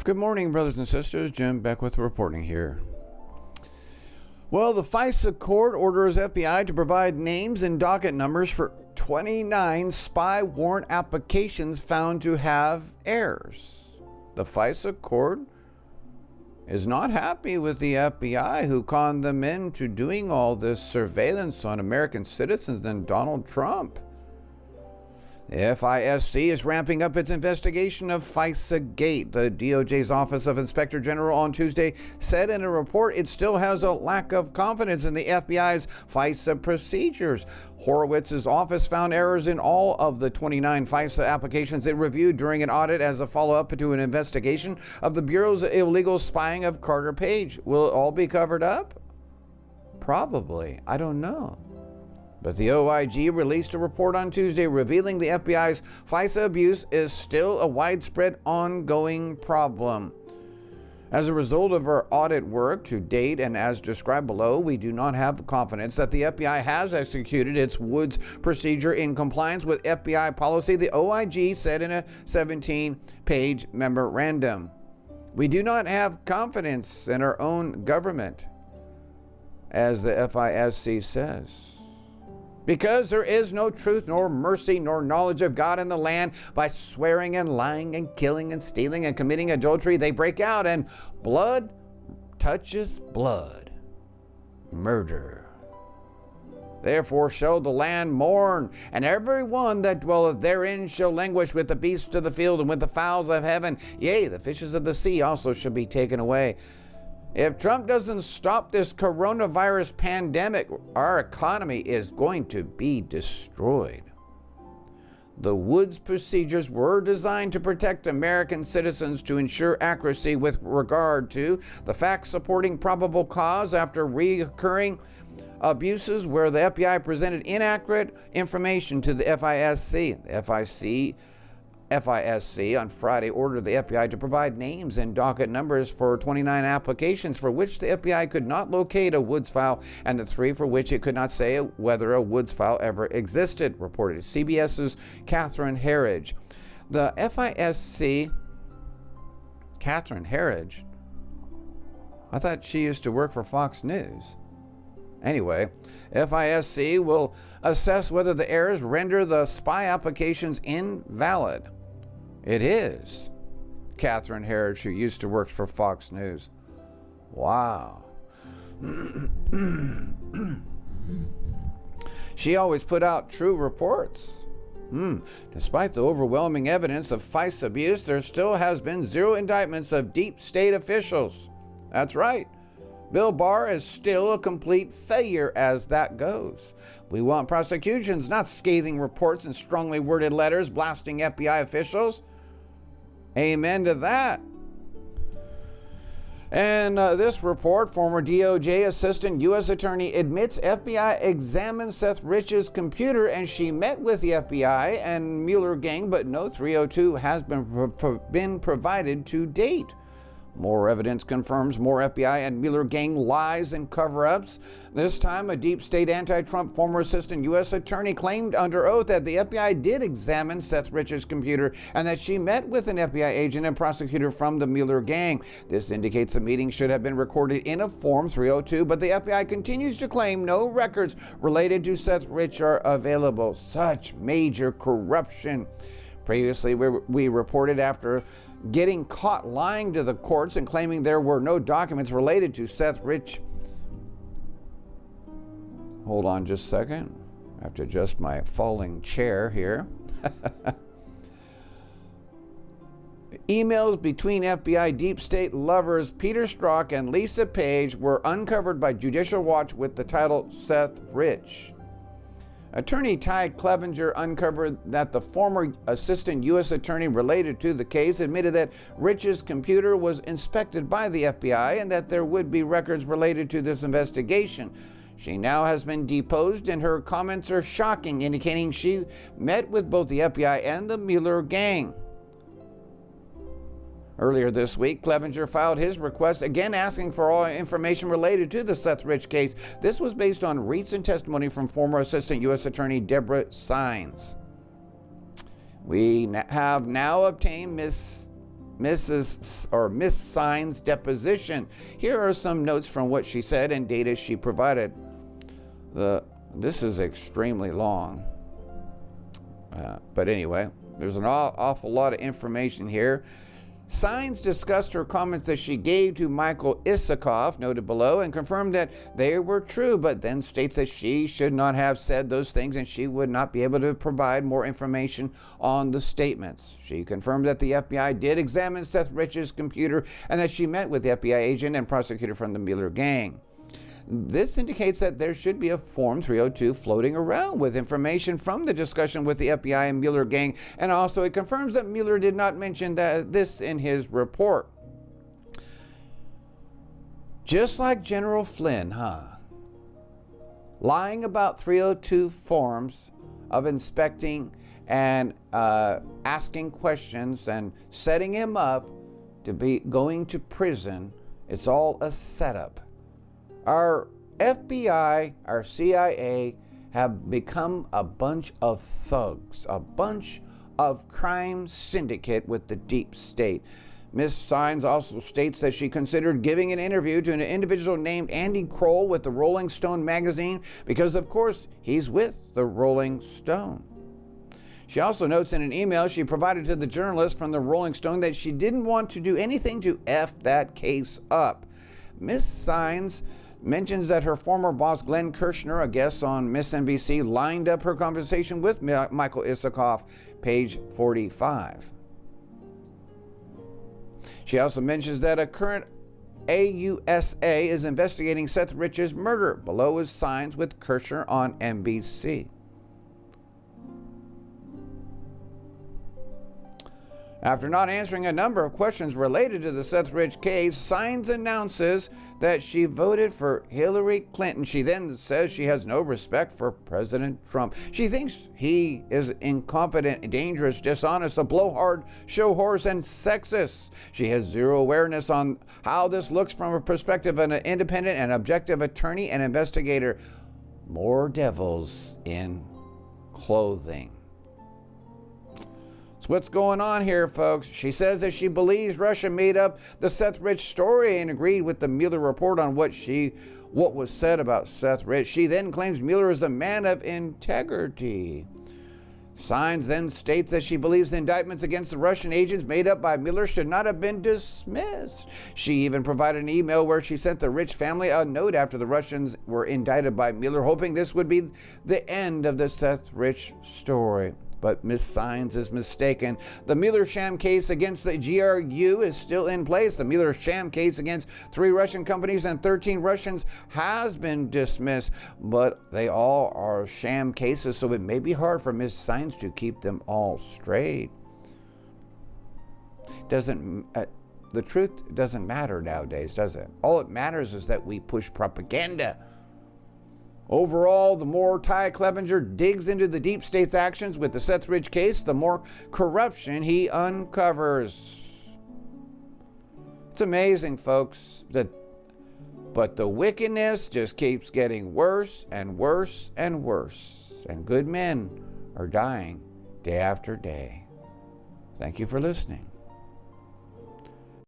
Good morning, brothers and sisters. Jim Beckwith reporting here. Well, the FISA court orders FBI to provide names and docket numbers for 29 spy warrant applications found to have errors. The FISA court is not happy with the FBI, who conned them into doing all this surveillance on American citizens and Donald Trump. The FISC is ramping up its investigation of FISA Gate. The DOJ's Office of Inspector General on Tuesday said in a report it still has a lack of confidence in the FBI's FISA procedures. Horowitz's office found errors in all of the 29 FISA applications it reviewed during an audit as a follow-up to an investigation of the Bureau's illegal spying of Carter Page. Will it all be covered up? Probably. I don't know. But the OIG released a report on Tuesday revealing the FBI's FISA abuse is still a widespread, ongoing problem. As a result of our audit work to date and as described below, we do not have confidence that the FBI has executed its Woods procedure in compliance with FBI policy, the OIG said in a 17-page memorandum. We do not have confidence in our own government, as the FISC says. Because there is no truth, nor mercy, nor knowledge of God in the land, by swearing and lying and killing and stealing and committing adultery, they break out, and blood touches blood. Murder. Therefore shall the land mourn, and every one that dwelleth therein shall languish with the beasts of the field and with the fowls of heaven. Yea, the fishes of the sea also shall be taken away. If Trump doesn't stop this coronavirus pandemic, our economy is going to be destroyed. The Woods procedures were designed to protect American citizens to ensure accuracy with regard to the facts supporting probable cause after recurring abuses where the FBI presented inaccurate information to the FISC. The FISC on Friday ordered the FBI to provide names and docket numbers for 29 applications for which the FBI could not locate a Woods file, and the 3 for which it could not say whether a Woods file ever existed, reported CBS's Catherine Herridge. The FISC, Catherine Herridge? I thought she used to work for Fox News. Anyway, FISC will assess whether the errors render the spy applications invalid. It is Catherine Herridge, who used to work for Fox News. Wow. She always put out true reports. Despite the overwhelming evidence of FISA abuse, there still has been 0 indictments of deep state officials. That's right. Bill Barr is still a complete failure as that goes. We want prosecutions, not scathing reports and strongly worded letters blasting FBI officials. Amen to that. And this report, former DOJ Assistant U.S. Attorney admits FBI examined Seth Rich's computer and she met with the FBI and Mueller gang, but no 302 has been provided to date. More evidence confirms more FBI and Mueller gang lies and cover-ups. This time, a deep state anti-Trump former assistant U.S. attorney claimed under oath that the FBI did examine Seth Rich's computer and that she met with an FBI agent and prosecutor from the Mueller gang. This indicates the meeting should have been recorded in a Form 302, but the FBI continues to claim no records related to Seth Rich are available. Such major corruption. Previously, we reported after getting caught lying to the courts and claiming there were no documents related to Seth Rich. Hold on just a second. I have to adjust my falling chair here. Emails between FBI deep state lovers Peter Strzok and Lisa Page were uncovered by Judicial Watch with the title Seth Rich. Attorney Ty Clevenger uncovered that the former assistant U.S. attorney related to the case admitted that Rich's computer was inspected by the FBI and that there would be records related to this investigation. She now has been deposed and her comments are shocking, indicating she met with both the FBI and the Mueller gang. Earlier this week, Clevenger filed his request, again asking for all information related to the Seth Rich case. This was based on recent testimony from former Assistant U.S. Attorney Deborah Sines. We have now obtained Ms. Miss Sines' deposition. Here are some notes from what she said and data she provided. This is extremely long. But anyway, there's an awful lot of information here. Sines discussed her comments that she gave to Michael Isikoff, noted below, and confirmed that they were true, but then states that she should not have said those things and she would not be able to provide more information on the statements. She confirmed that the FBI did examine Seth Rich's computer and that she met with the FBI agent and prosecutor from the Mueller gang. This indicates that there should be a Form 302 floating around with information from the discussion with the FBI and Mueller gang, and also it confirms that Mueller did not mention this in his report. Just like General Flynn, lying about 302 forms of inspecting and asking questions and setting him up to be going to prison. It's all a setup. Our FBI, our CIA have become a bunch of thugs, a bunch of crime syndicate with the deep state. Ms. Sines also states that she considered giving an interview to an individual named Andy Kroll with the Rolling Stone magazine because, of course, he's with the Rolling Stone. She also notes in an email she provided to the journalist from the Rolling Stone that she didn't want to do anything to F that case up. Ms. Sines mentions that her former boss, Glenn Kirshner, a guest on MSNBC, lined up her conversation with Michael Isikoff, page 45. She also mentions that a current AUSA is investigating Seth Rich's murder. Below is Sines with Kirshner on NBC. After not answering a number of questions related to the Seth Rich case, Sines announces that she voted for Hillary Clinton. She then says she has no respect for President Trump. She thinks he is incompetent, dangerous, dishonest, a blowhard, show horse, and sexist. She has zero awareness on how this looks from a perspective of an independent and objective attorney and investigator. More devils in clothing. That's what's going on here, folks. She says that she believes Russia made up the Seth Rich story and agreed with the Mueller report on what was said about Seth Rich. She then claims Mueller is a man of integrity. Sines then states that she believes the indictments against the Russian agents made up by Mueller should not have been dismissed. She even provided an email where she sent the Rich family a note after the Russians were indicted by Mueller, hoping this would be the end of the Seth Rich story. But Ms. Sines is mistaken. The Mueller sham case against the GRU is still in place. The Mueller sham case against 3 Russian companies and 13 Russians has been dismissed, but they all are sham cases, so it may be hard for Ms. Sines to keep them all straight. The truth doesn't matter nowadays, does it? All it matters is that we push propaganda. Overall, the more Ty Clevenger digs into the deep state's actions with the Seth Rich case, the more corruption he uncovers. It's amazing, folks, but the wickedness just keeps getting worse and worse and worse, and good men are dying day after day. Thank you for listening.